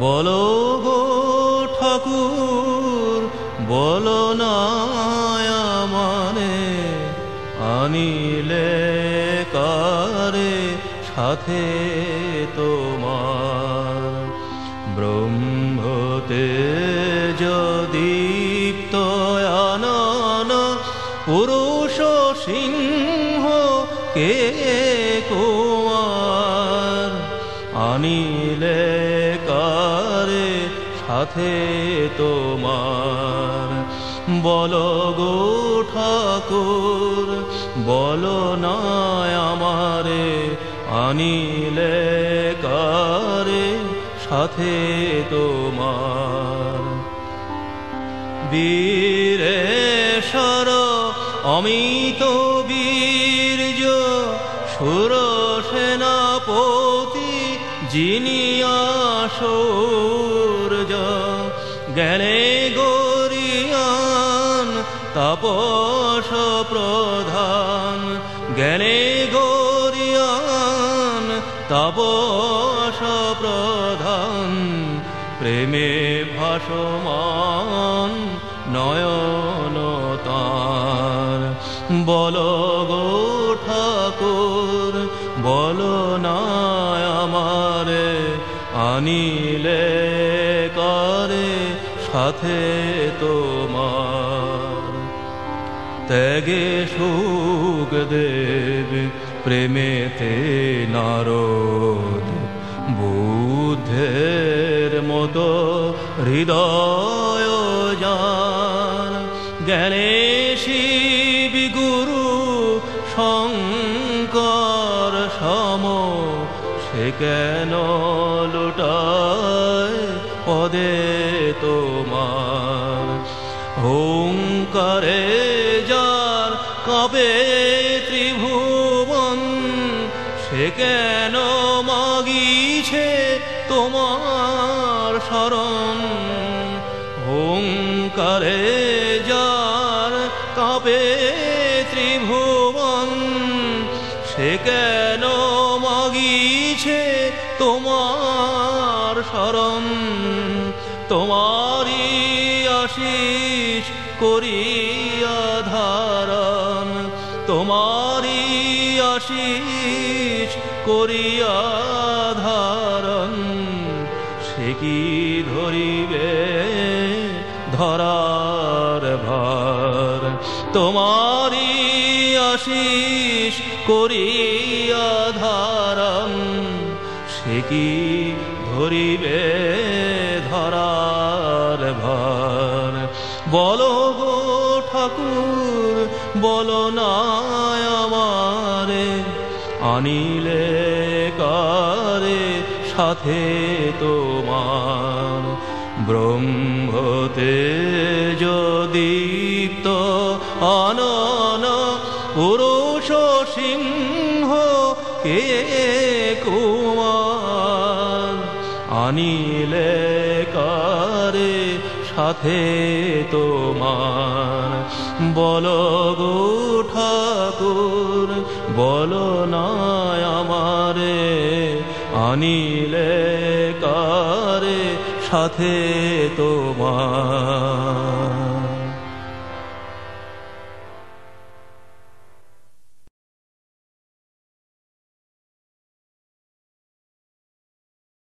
বলো গো ঠাকুর বলো না আমারে আনিলে কারে সাথে তোমার ব্রহ্মতেজ দীপ্ত আনন পুরুষ সিংহ কে কুমার আনিলে কারে সাথে তোমার বলো গো ঠাকুর বলো না আমারে আনিলে কারে সাথে তোমার বীরেশ্বর অমিত বীর্য সুর সেনাপতি যিনি আসূর্য জ্ঞানে গরিয়ান তাপস প্রধান জ্ঞানে গরিয়ান তাপস প্রধান প্রেমে ভাসমান নয়ন তার বলো গো ঠাকুর বলো না আমারে আনিলে কারে সাথে তোমার ত্যাগে সুখদেব প্রেমেতে নারদ বুদ্ধের মতো হৃদয় যান জ্ঞানে শিব গুরু শঙ্কর সম সে কেন লুটায় পদে তোমার ওঙ্কারে যার কবে ত্রিভুবন সে কেন মাগিছে তোমার শরণ ওঙ্কারে যার কবে ত্রিভুবন সে কেন মাগিছে তোমার শরণ তোমারি আশিস করিয়া ধারণ তোমারি আশিস করিয়া ধারণ সে কি ধরিবে ধরার ভার তোমারি আশিস করিয়া ধারণ সে কি ধরিবে ধরার ভার বলো গো ঠাকুর বলো না আমারে আনিলে কারে সাথে তোমার ব্রহ্মতেজ দীপ্ত আনন পুরুষ সিংহ কে কুমার আনিলে কারে সাথে তোমার বলো গো ঠাকুর বলো না আমারে আনিলে কারে সাথে তোমার।